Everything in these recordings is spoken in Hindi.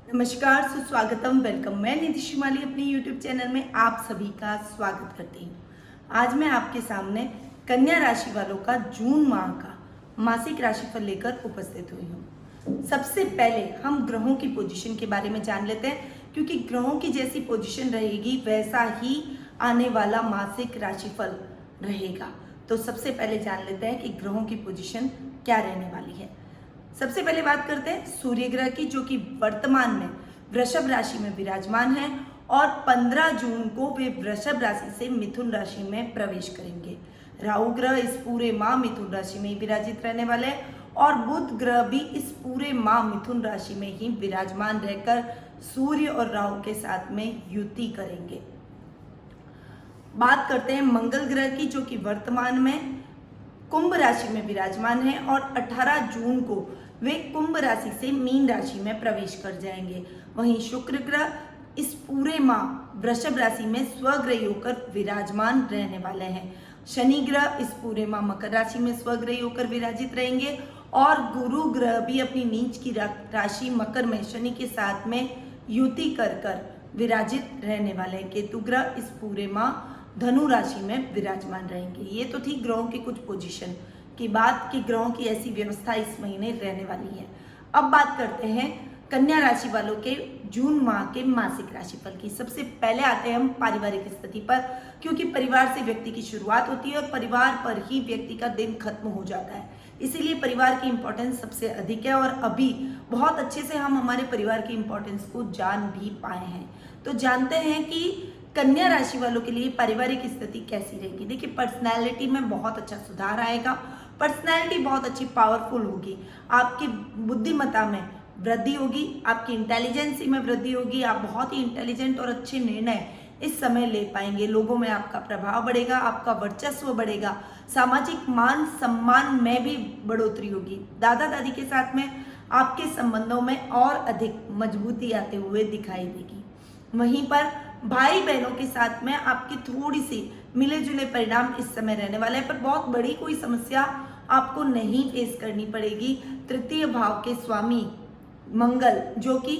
नमस्कार, सुस्वागतम, वेलकम। मैं निधि शिमाली अपने YouTube चैनल में आप सभी का स्वागत करती हूँ। आज मैं आपके सामने कन्या राशि वालों का जून माह का मासिक राशिफल लेकर उपस्थित हुई हूँ। सबसे पहले हम ग्रहों की पोजीशन के बारे में जान लेते हैं, क्योंकि ग्रहों की जैसी पोजीशन रहेगी वैसा ही आने वाला मासिक राशिफल रहेगा। तो सबसे पहले जान लेते हैं कि ग्रहों की पोजीशन क्या रहने वाली है। सबसे पहले बात करते हैं सूर्य ग्रह की, जो कि वर्तमान में वृषभ राशि में विराजमान है और 15 जून को वे वृषभ राशि से मिथुन राशि में प्रवेश करेंगे। राहु ग्रह इस पूरे माह मिथुन राशि में ही विराजित रहने वाले हैं और बुध ग्रह भी इस पूरे माह मिथुन राशि में ही विराजमान रहकर सूर्य और राहु के साथ में युति करेंगे। बात करते हैं मंगल ग्रह की, जो कि वर्तमान में कुंभ राशि में विराजमान है और 18 जून को वे कुंभ राशि से मीन राशि में प्रवेश कर जाएंगे। वहीं शुक्र ग्रह इस पूरे माह वृषभ राशि में स्वग्रही होकर विराजमान रहने वाले हैं। शनि ग्रह इस पूरे माह मकर राशि में स्वग्रही होकर विराजित रहेंगे और गुरु ग्रह भी अपनी नीच की राशि मकर में शनि के साथ में युति कर विराजित रहने वाले हैं। केतु ग्रह इस पूरे माह धनु राशि में विराजमान रहेंगे। ये तो थी ग्रहों की कुछ पोजीशन की बात कि ग्रहों की ऐसी व्यवस्था इस महीने रहने वाली है। अब बात करते हैं कन्या राशि वालों के जून माह के मासिक राशिफल की। सबसे पहले आते हैं हम पारिवारिक स्थिति पर, क्योंकि परिवार से व्यक्ति की शुरुआत होती है और परिवार पर ही व्यक्ति का दिन खत्म हो जाता है। इसीलिए परिवार की इंपॉर्टेंस सबसे अधिक है और अभी बहुत अच्छे से हम हमारे परिवार की इंपॉर्टेंस को जान भी पाए हैं। तो जानते हैं कि कन्या राशि वालों के लिए पारिवारिक स्थिति कैसी रहेगी। देखिए, पर्सनैलिटी में बहुत अच्छा सुधार आएगा। पर्सनैलिटी बहुत अच्छी पावरफुल होगी। आपकी बुद्धिमत्ता में वृद्धि होगी, आपकी इंटेलिजेंसी में वृद्धि होगी। आप बहुत ही इंटेलिजेंट और अच्छे निर्णय इस समय ले पाएंगे। लोगों में आपका प्रभाव बढ़ेगा, आपका वर्चस्व बढ़ेगा। सामाजिक मान सम्मान में भी बढ़ोतरी होगी। दादा दादी के साथ में आपके संबंधों में और अधिक मजबूती आते हुए दिखाई देगी। वहीं पर भाई बहनों के साथ में आपकी थोड़ी सी मिले जुले परिणाम इस समय रहने वाले हैं, पर बहुत बड़ी कोई समस्या आपको नहीं फेस करनी पड़ेगी। तृतीय भाव के स्वामी मंगल, जो कि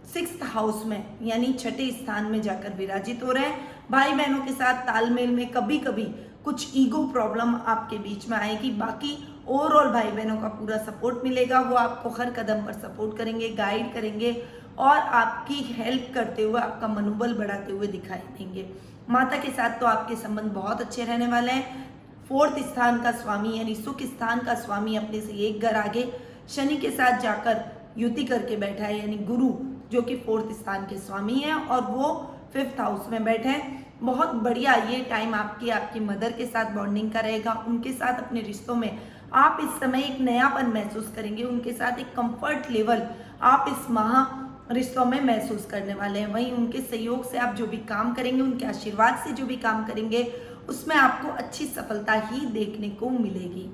6th हाउस में यानी छठे स्थान में जाकर विराजित हो रहे हैं। भाई बहनों के साथ तालमेल में कभी कभी कुछ ईगो प्रॉब्लम आपके बीच में आएगी। बाकी ओवरऑल भाई बहनों का पूरा सपोर्ट मिलेगा। वो आपको हर कदम पर सपोर्ट करेंगे, गाइड करेंगे और आपकी हेल्प करते हुए आपका मनोबल बढ़ाते हुए दिखाई देंगे। माता के साथ तो आपके संबंध बहुत अच्छे रहने वाले हैं। 4th स्थान का स्वामी यानी सुख स्थान का स्वामी अपने से एक घर आगे शनि के साथ जाकर युति करके बैठा है, यानी गुरु जो कि 4th स्थान के स्वामी है और वो 5th हाउस में बैठे हैं। बहुत बढ़िया ये टाइम आपकी मदर के साथ बॉन्डिंग का रहेगा। उनके साथ अपने रिश्तों में आप इस समय एक नयापन महसूस करेंगे। उनके साथ एक कंफर्ट लेवल आप इस माह रिश्तों में महसूस करने वाले हैं। वहीं उनके सहयोग से आप जो भी काम करेंगे, उनके आशीर्वाद से जो भी काम करेंगे, उसमें आपको अच्छी सफलता ही देखने को मिलेगी।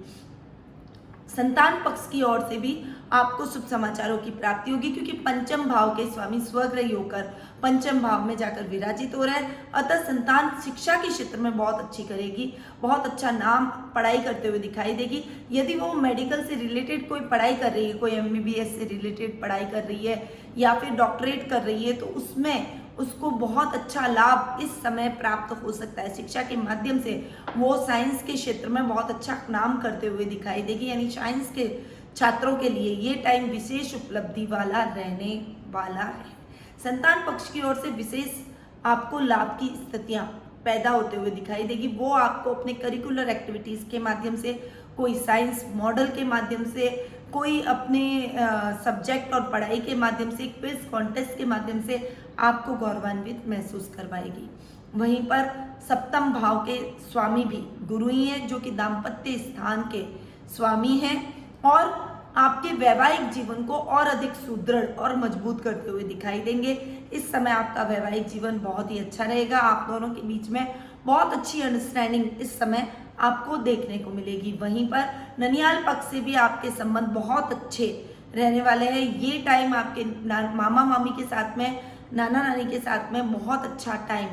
संतान पक्ष की ओर से भी आपको शुभ समाचारों की प्राप्ति होगी, क्योंकि पंचम भाव के स्वामी स्वग्रही होकर पंचम भाव में जाकर विराजित हो रहे हैं। अतः संतान शिक्षा के क्षेत्र में बहुत अच्छी करेगी, बहुत अच्छा नाम पढ़ाई करते हुए दिखाई देगी। यदि वो मेडिकल से रिलेटेड कोई पढ़ाई कर रही है, कोई MBBS से रिलेटेड पढ़ाई कर रही है या फिर डॉक्टरेट कर रही है, तो उसमें उसको बहुत अच्छा लाभ इस समय प्राप्त हो सकता है। शिक्षा के माध्यम से वो साइंस के क्षेत्र में बहुत अच्छा नाम करते हुए दिखाई देगी। यानी साइंस के छात्रों के लिए ये टाइम विशेष उपलब्धि वाला रहने वाला है। संतान पक्ष की ओर से विशेष आपको लाभ की स्थितियां पैदा होते हुए दिखाई देगी। वो आपको अपने करिकुलर एक्टिविटीज के माध्यम से, कोई साइंस मॉडल के माध्यम से, कोई अपने सब्जेक्ट और पढ़ाई के माध्यम से, क्विज कॉन्टेस्ट के माध्यम से आपको गौरवान्वित महसूस करवाएगी। वहीं पर 7th भाव के स्वामी भी गुरु ही हैं, जो कि दाम्पत्य स्थान के स्वामी हैं और आपके वैवाहिक जीवन को और अधिक सुदृढ़ और मजबूत करते हुए दिखाई देंगे। इस समय आपका वैवाहिक जीवन बहुत ही अच्छा रहेगा। आप दोनों के बीच में बहुत अच्छी अंडरस्टैंडिंग इस समय आपको देखने को मिलेगी। वहीं पर ननिहाल पक्ष से भी आपके संबंध बहुत अच्छे रहने वाले हैं। ये टाइम आपके मामा मामी के साथ में, नाना नानी के साथ में बहुत अच्छा टाइम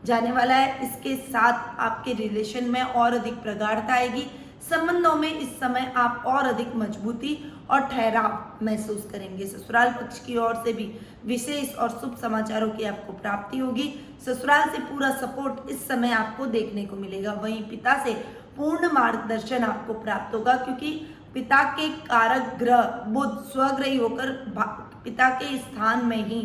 जाने वाला है। इसके साथ आपके रिलेशन में और अधिक प्रगाढ़ता आएगी। संबंधों में इस समय आप और अधिक मजबूती और ठहराव महसूस करेंगे। ससुराल पक्ष की ओर से भी विशेष और शुभ समाचारों की आपको प्राप्ति होगी। ससुराल से पूरा सपोर्ट इस समय आपको देखने को मिलेगा। वहीं पिता से पूर्ण मार्गदर्शन आपको प्राप्त होगा, क्योंकि पिता के कारक ग्रह बुध स्वग्रही होकर पिता के स्थान में ही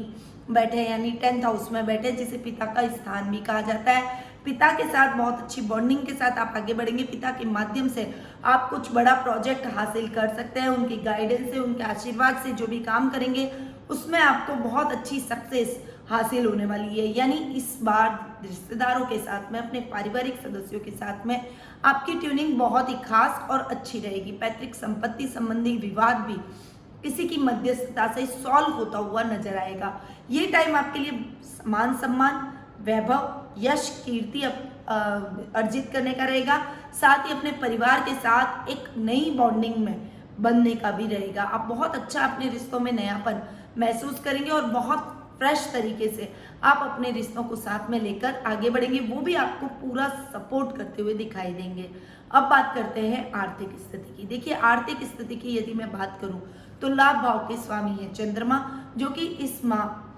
बैठे, यानी 10th हाउस में बैठे, जिसे पिता का स्थान भी कहा जाता है। पिता के साथ बहुत अच्छी बॉन्डिंग के साथ आप आगे बढ़ेंगे। पिता के माध्यम से आप कुछ बड़ा प्रोजेक्ट हासिल कर सकते हैं। उनकी गाइडेंस से, उनके आशीर्वाद से जो भी काम करेंगे उसमें आपको बहुत अच्छी सक्सेस हासिल होने वाली है। यानी इस बार रिश्तेदारों के साथ में, अपने पारिवारिक सदस्यों के साथ में आपकी ट्यूनिंग बहुत ही खास और अच्छी रहेगी। पैतृक संपत्ति संबंधी विवाद भी किसी की मध्यस्थता से सॉल्व होता हुआ नजर आएगा। ये टाइम आपके लिए मान सम्मान, वैभव, यश, कीर्ति अर्जित करने का रहेगा। साथ ही अपने परिवार के साथ एक नई बॉन्डिंग में बनने का भी रहेगा। आप बहुत अच्छा अपने रिश्तों में नयापन महसूस करेंगे और बहुत फ्रेश तरीके से आप अपने रिश्तों को साथ में लेकर आगे बढ़ेंगे। वो भी आपको पूरा सपोर्ट करते हुए दिखाई देंगे। अब बात करते हैं आर्थिक स्थिति की। देखिए, आर्थिक स्थिति की यदि मैं बात करूं तो लाभ भाव के स्वामी है चंद्रमा, जो कि इस माह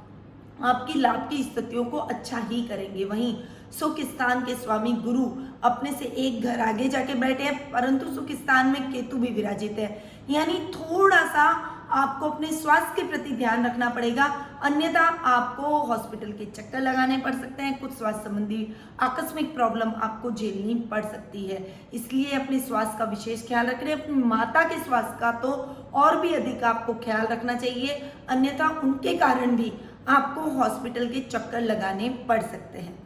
आपकी लाभ की स्थितियों को अच्छा ही करेंगे। वहीं सुख स्थान के स्वामी गुरु अपने से एक घर आगे जाके बैठे हैं, परंतु सुख स्थान में केतु भी विराजित है। यानी थोड़ा सा आपको अपने स्वास्थ्य के प्रति ध्यान रखना पड़ेगा, अन्यथा आपको हॉस्पिटल के चक्कर लगाने पड़ सकते हैं। कुछ स्वास्थ्य संबंधी आकस्मिक प्रॉब्लम आपको झेलनी पड़ सकती है, इसलिए अपने स्वास्थ्य का विशेष ख्याल रखें। अपनी माता के स्वास्थ्य का तो और भी अधिक आपको ख्याल रखना चाहिए, अन्यथा उनके कारण भी आपको हॉस्पिटल के चक्कर लगाने पड़ सकते हैं।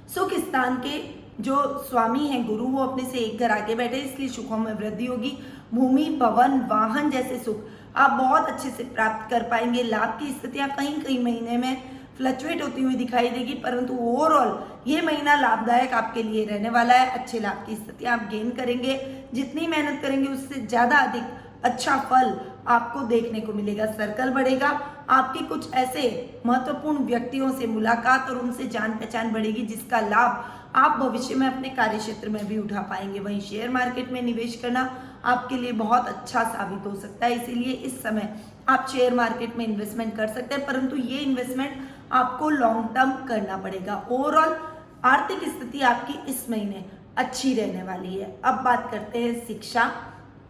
सुख स्थान के जो स्वामी हैं गुरु, वो अपने से एक घर आगे बैठे, इसलिए सुखों में वृद्धि होगी। भूमि, भवन, वाहन जैसे सुख आप बहुत अच्छे से प्राप्त कर पाएंगे। लाभ की स्थितियां कहीं कहीं महीने में फ्लक्चुएट होती हुई दिखाई देगी, परंतु ओवरऑल ये महीना लाभदायक आपके लिए रहने वाला है। अच्छे लाभ की स्थितियां आप गेन करेंगे। जितनी मेहनत करेंगे उससे ज़्यादा अधिक अच्छा फल आपको देखने को मिलेगा। सर्कल बढ़ेगा। आपके कुछ ऐसे महत्वपूर्ण व्यक्तियों से मुलाकात और उनसे जान पहचान बढ़ेगी, जिसका लाभ आप भविष्य में अपने कार्य क्षेत्र में भी उठा पाएंगे। वहीं शेयर मार्केट में निवेश करना आपके लिए बहुत अच्छा साबित हो सकता है, इसीलिए इस समय आप शेयर मार्केट में इन्वेस्टमेंट कर सकते हैं, परंतु ये इन्वेस्टमेंट आपको लॉन्ग टर्म करना पड़ेगा। ओवरऑल आर्थिक स्थिति आपकी इस महीने अच्छी रहने वाली है। अब बात करते हैं शिक्षा,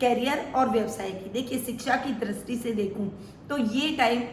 कैरियर और व्यवसाय की। देखिए, शिक्षा की दृष्टि से देखूं तो ये टाइम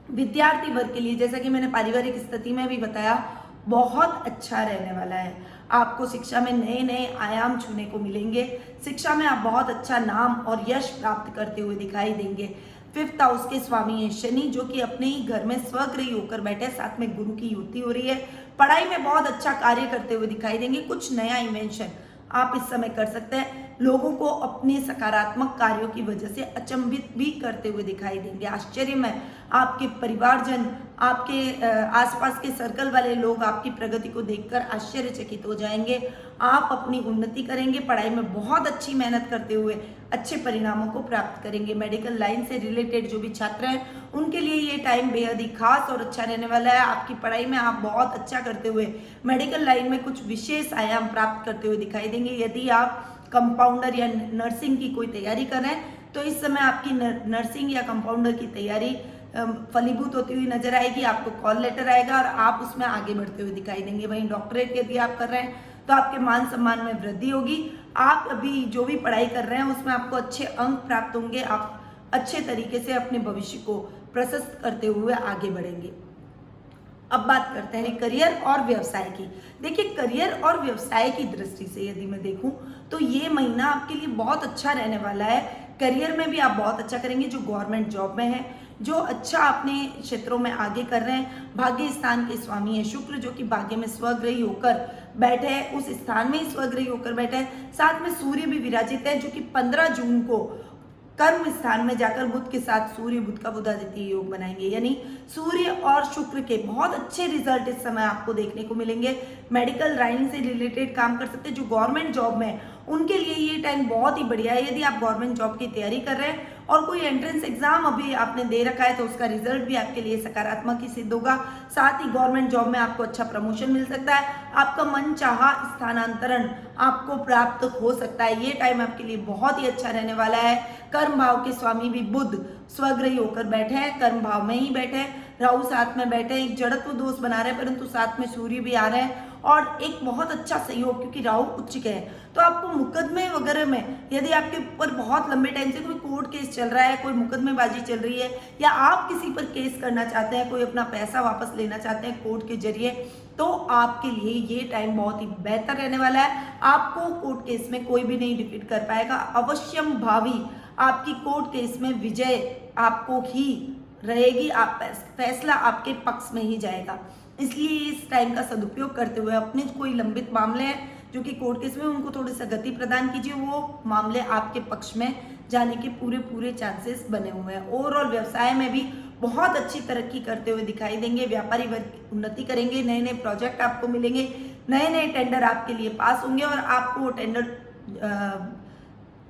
विद्यार्थी वर्ग के लिए, जैसा कि मैंने पारिवारिक स्थिति में भी बताया, बहुत अच्छा रहने वाला है। आपको शिक्षा में नए नए आयाम छूने को मिलेंगे। शिक्षा में आप बहुत अच्छा नाम और यश प्राप्त करते हुए दिखाई देंगे। 5th हाउस के स्वामी हैं शनि, जो कि अपने ही घर में स्वगृही होकर बैठे, साथ में गुरु की युति हो रही है। पढ़ाई में बहुत अच्छा कार्य करते हुए दिखाई देंगे। कुछ नया इन्वेंशन आप इस समय कर सकते हैं। लोगों को अपने सकारात्मक कार्यों की वजह से अचंभित भी करते हुए दिखाई देंगे। आश्चर्य में आपके परिवारजन, आपके आसपास के सर्कल वाले लोग आपकी प्रगति को देखकर आश्चर्यचकित हो जाएंगे। आप अपनी उन्नति करेंगे। पढ़ाई में बहुत अच्छी मेहनत करते हुए अच्छे परिणामों को प्राप्त करेंगे। मेडिकल लाइन से रिलेटेड जो भी छात्र हैं, उनके लिए ये टाइम बेहद ही खास और अच्छा रहने वाला है। आपकी पढ़ाई में आप बहुत अच्छा करते हुए मेडिकल लाइन में कुछ विशेष आयाम प्राप्त करते हुए दिखाई देंगे। यदि आप कंपाउंडर या नर्सिंग की कोई तैयारी कर रहे हैं तो इस समय आपकी नर्सिंग या कंपाउंडर की तैयारी फलीभूत होती हुई नजर आएगी। आपको कॉल लेटर आएगा और आप उसमें आगे बढ़ते हुए दिखाई देंगे। वहीं डॉक्टरेट यदि आप कर रहे हैं तो आपके मान सम्मान में वृद्धि होगी। आप अभी जो भी पढ़ाई कर रहे हैं उसमें आपको अच्छे अंक प्राप्त होंगे। आप अच्छे तरीके से अपने भविष्य को प्रशस्त करते हुए आगे बढ़ेंगे। अब बात करते हैं करियर और व्यवसाय की। देखिए, करियर और व्यवसाय की दृष्टि से यदि मैं देखूं तो ये महीना आपके लिए बहुत अच्छा रहने वाला है। करियर में भी आप बहुत अच्छा करेंगे। जो गवर्नमेंट जॉब में है, जो अच्छा अपने क्षेत्रों में आगे कर रहे हैं, भाग्य स्थान के स्वामी है शुक्र, जो कि भाग्य में स्वग्रही होकर बैठे हैं, उस स्थान में ही स्वग्रही होकर बैठे हैं। साथ में सूर्य भी विराजित है, जो कि 15 जून को कर्म स्थान में जाकर बुध के साथ सूर्य बुध का बुधादित्य योग बनाएंगे। यानी सूर्य और शुक्र के बहुत अच्छे रिजल्ट इस समय आपको देखने को मिलेंगे। मेडिकल लाइन से रिलेटेड काम कर सकते हैं। जो गवर्नमेंट जॉब में उनके लिए ये टाइम बहुत ही बढ़िया है। यदि आप गवर्नमेंट जॉब की तैयारी कर रहे हैं और कोई एंट्रेंस एग्जाम अभी आपने दे रखा है तो उसका रिजल्ट भी आपके लिए सकारात्मक ही सिद्ध होगा। साथ ही गवर्नमेंट जॉब में आपको अच्छा प्रमोशन मिल सकता है, आपका मन चाहा स्थानांतरण आपको प्राप्त हो सकता है। ये टाइम आपके लिए बहुत ही अच्छा रहने वाला है। कर्म भाव के स्वामी भी बुध स्वग्रही होकर बैठे हैं, कर्म भाव में ही बैठे हैं, राहु साथ में बैठे हैं, एक जड़त्व दोष बना रहे हैं परंतु साथ में सूर्य भी आ रहे हैं और एक बहुत अच्छा सहयोग क्योंकि राहु उच्च के है। तो आपको मुकदमे वगैरह में यदि आपके ऊपर बहुत लंबे टाइम से कोई कोर्ट केस चल रहा है, कोई मुकदमेबाजी चल रही है या आप किसी पर केस करना चाहते हैं, कोई अपना पैसा वापस लेना चाहते हैं कोर्ट के जरिए, तो आपके लिए ये टाइम बहुत ही बेहतर रहने वाला है। आपको कोर्ट केस में कोई भी नहीं डिफीट कर पाएगा। अवश्यम भावी आपकी कोर्ट केस में विजय आपको ही रहेगी, आप फैसला आपके पक्ष में ही जाएगा। इसलिए इस टाइम का सदुपयोग करते हुए अपने कोई लंबित मामले हैं जो कि कोर्ट केस में, उनको थोड़ी सा गति प्रदान कीजिए, वो मामले आपके पक्ष में जाने के पूरे चांसेस बने हुए हैं। ओवरऑल व्यवसाय में भी बहुत अच्छी तरक्की करते हुए दिखाई देंगे, व्यापारी वर्ग उन्नति करेंगे, नए नए प्रोजेक्ट आपको मिलेंगे, नए नए टेंडर आपके लिए पास होंगे और आपको वो टेंडर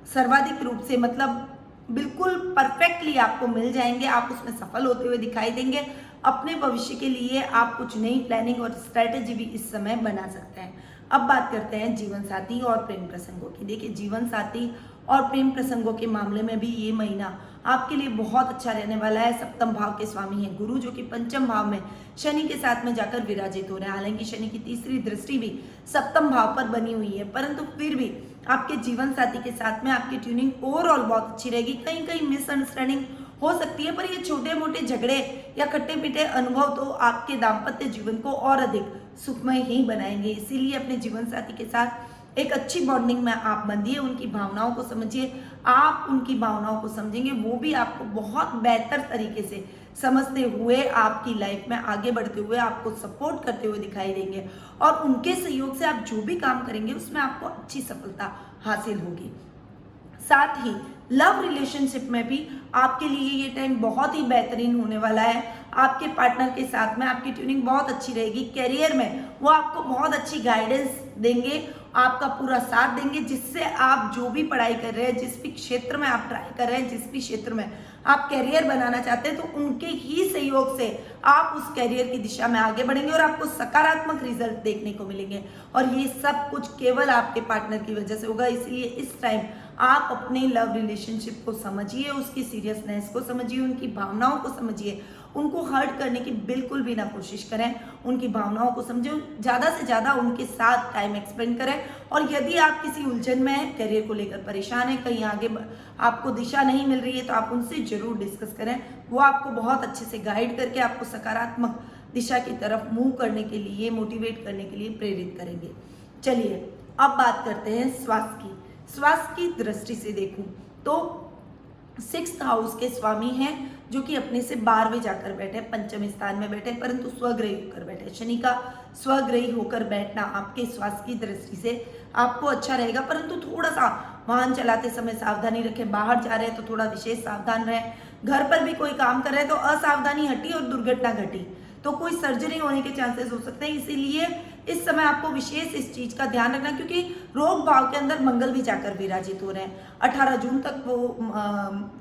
सर्वाधिक रूप से मतलब बिल्कुल परफेक्टली आपको मिल जाएंगे, आप उसमें सफल होते हुए दिखाई देंगे। अपने भविष्य के लिए आप कुछ नई प्लानिंग और स्ट्रेटेजी भी इस समय बना सकते हैं। अब बात करते हैं जीवन साथी और प्रेम प्रसंगों की। देखिए, जीवन साथी और प्रेम प्रसंगों के मामले में भी ये महीना आपके लिए बहुत अच्छा रहने वाला है। सप्तम भाव के स्वामी हैं गुरु, जो कि पंचम भाव में शनि के साथ में जाकर विराजित हो रहे हैं। हालांकि शनि की तीसरी दृष्टि भी सप्तम भाव पर बनी हुई है, परंतु फिर भी आपके जीवन साथी के साथ में आपकी ट्यूनिंग ओवरऑल बहुत अच्छी रहेगी। कहीं कहीं मिसअंडरस्टैंडिंग हो सकती है, पर ये छोटे मोटे झगड़े या खट्टे मीठे अनुभव तो आपके दाम्पत्य जीवन को और अधिक सुखमय ही बनाएंगे। इसीलिए अपने जीवन साथी के साथ एक अच्छी बॉन्डिंग में आप बंधिए, उनकी भावनाओं को समझिए, आप उनकी भावनाओं को समझेंगे, वो भी आपको बहुत बेहतर तरीके से समझते हुए आपकी लाइफ में आगे बढ़ते हुए आपको सपोर्ट करते हुए दिखाई देंगे और उनके सहयोग से आप जो भी काम करेंगे उसमें आपको अच्छी सफलता हासिल होगी। साथ ही लव रिलेशनशिप में भी आपके लिए ये टाइम बहुत ही बेहतरीन होने वाला है। आपके पार्टनर के साथ में आपकी ट्यूनिंग बहुत अच्छी रहेगी। करियर में वो आपको बहुत अच्छी गाइडेंस देंगे, आपका पूरा साथ देंगे, जिससे आप जो भी पढ़ाई कर रहे हैं, जिस भी क्षेत्र में आप ट्राई कर रहे हैं, जिस भी क्षेत्र में आप करियर बनाना चाहते हैं, तो उनके ही सहयोग से आप उस करियर की दिशा में आगे बढ़ेंगे और आपको सकारात्मक रिजल्ट देखने को मिलेंगे। और ये सब कुछ केवल आपके पार्टनर की वजह से होगा। इसलिए इस टाइम आप अपने लव रिलेशनशिप को समझिए, उसकी सीरियसनेस को समझिए, उनकी भावनाओं को समझिए, उनको हर्ट करने की बिल्कुल भी ना कोशिश करें, उनकी भावनाओं को समझें, ज़्यादा से ज़्यादा उनके साथ टाइम एक्सपेंड करें। और यदि आप किसी उलझन में हैं, करियर को लेकर परेशान हैं, कहीं आगे आपको दिशा नहीं मिल रही है, तो आप उनसे जरूर डिस्कस करें। वो आपको बहुत अच्छे से गाइड करके आपको सकारात्मक दिशा की तरफ मूव करने के लिए, मोटिवेट करने के लिए प्रेरित करेंगे। चलिए अब बात करते हैं स्वास्थ्य की। स्वास्थ्य की दृष्टि से देखूं तो 6th हाउस के स्वामी हैं, जो कि अपने से 12वें जाकर बैठे, पंचम स्थान में बैठे, परंतु स्वग्रही होकर बैठे। शनि का स्वग्रही होकर बैठना आपके स्वास्थ्य की दृष्टि से आपको अच्छा रहेगा, परंतु थोड़ा सा वाहन चलाते समय सावधानी रखें। बाहर जा रहे हैं तो थोड़ा विशेष सावधान रहें। घर पर भी कोई काम कर रहे हैं तो असावधानी हटी और दुर्घटना घटी तो कोई सर्जरी होने के चांसेस हो सकते हैं। इसीलिए इस समय आपको विशेष इस चीज का ध्यान रखना, क्योंकि रोग भाव के अंदर मंगल भी जाकर विराजित हो रहे हैं। 18 जून तक वो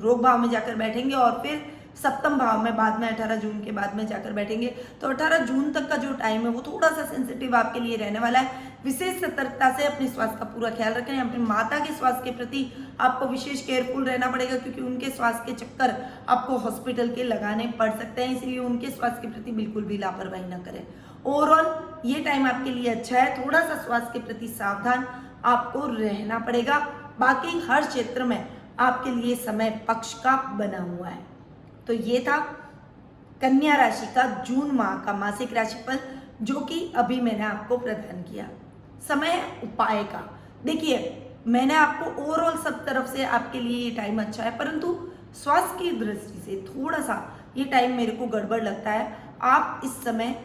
रोग भाव में जाकर बैठेंगे और फिर सप्तम भाव में बाद में 18 जून के बाद में जाकर बैठेंगे। तो 18 जून तक का जो टाइम है वो थोड़ा सा सेंसिटिव आपके लिए रहने वाला है। विशेष सतर्कता से अपने स्वास्थ्य का पूरा ख्याल रखें। अपनी माता के स्वास्थ्य के प्रति आपको विशेष केयरफुल रहना पड़ेगा, क्योंकि उनके स्वास्थ्य के चक्कर आपको हॉस्पिटल के लगाने पड़ सकते हैं। इसलिए उनके स्वास्थ्य के प्रति बिल्कुल भी लापरवाही न करें। ओवरऑल ये टाइम आपके लिए अच्छा है, थोड़ा सा स्वास्थ्य के प्रति सावधान आपको रहना पड़ेगा। बाकी हर क्षेत्र में आपके लिए समय पक्ष का बना हुआ है। तो ये था कन्या राशि का जून माह का मासिक राशिफल, जो कि अभी मैंने आपको प्रदान किया। समय उपाय का देखिए, मैंने आपको ओवरऑल सब तरफ से आपके लिए ये टाइम अच्छा है, परंतु स्वास्थ्य की दृष्टि से थोड़ा सा ये टाइम मेरे को गड़बड़ लगता है। आप इस समय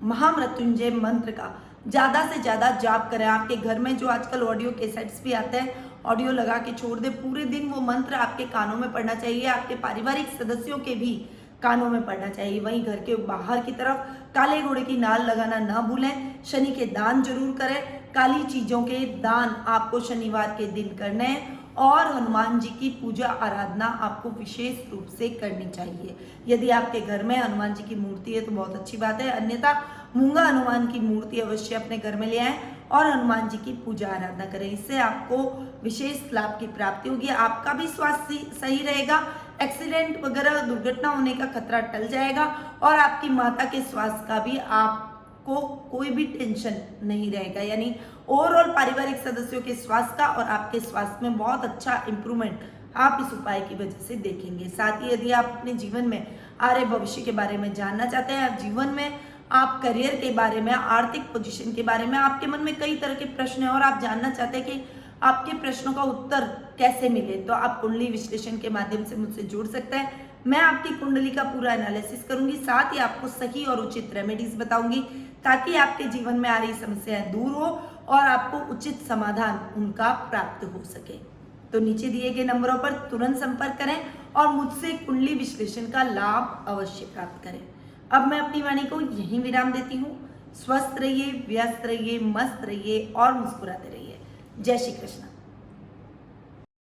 महामृत्युंजय मंत्र का ज़्यादा से ज़्यादा जाप करें। आपके घर में जो आजकल ऑडियो कैसेट्स भी आते हैं, ऑडियो लगा के छोड़ दे, पूरे दिन वो मंत्र आपके कानों में पड़ना चाहिए। आपके पारिवारिक सदस्यों के भी कानों में पड़ना चाहिए। वहीं घर के बाहर की तरफ काले घोड़े की नाल लगाना ना भूलें। शनि के दान जरूर करें। काली चीजों के दान आपको शनिवार के दिन करने हैं और हनुमान जी की पूजा आराधना आपको विशेष रूप से करनी चाहिए। यदि आपके घर में हनुमान जी की मूर्ति है तो बहुत अच्छी बात है, अन्यथा मूंगा हनुमान की मूर्ति अवश्य अपने घर में ले आएं और हनुमान जी की पूजा आराधना करें। इससे आपको विशेष लाभ की प्राप्ति होगी, आपका भी स्वास्थ्य सही रहेगा, एक्सीडेंट वगैरह दुर्घटना होने का खतरा टल जाएगा और आपकी माता के स्वास्थ्य का भी आपको कोई भी टेंशन नहीं रहेगा। यानी ओवरऑल पारिवारिक सदस्यों के स्वास्थ्य का और आपके स्वास्थ्य में बहुत अच्छा इंप्रूवमेंट आप इस उपाय की वजह से देखेंगे। साथ ही यदि आप अपने जीवन में आ रहे भविष्य के बारे में जानना चाहते हैं, आप जीवन में आप करियर के बारे में, आर्थिक पोजीशन के बारे में, आपके मन में कई तरह के प्रश्न हैं और आप जानना चाहते हैं कि आपके प्रश्नों का उत्तर कैसे मिले, तो आप कुंडली विश्लेषण के माध्यम से मुझसे जुड़ सकते हैं। मैं आपकी कुंडली का पूरा एनालिसिस करूंगी, साथ ही आपको सही और उचित रेमेडीज बताऊंगी ताकि आपके जीवन में आ रही समस्याएं दूर हो और आपको उचित समाधान उनका प्राप्त हो सके। तो नीचे दिए गए नंबरों पर तुरंत संपर्क करें और मुझसे कुंडली विश्लेषण का लाभ अवश्य प्राप्त करें। अब मैं अपनी वाणी को यहीं विराम देती हूँ। स्वस्थ रहिए, व्यस्त रहिए, मस्त रहिए और मुस्कुराते रहिए। जय श्री कृष्ण।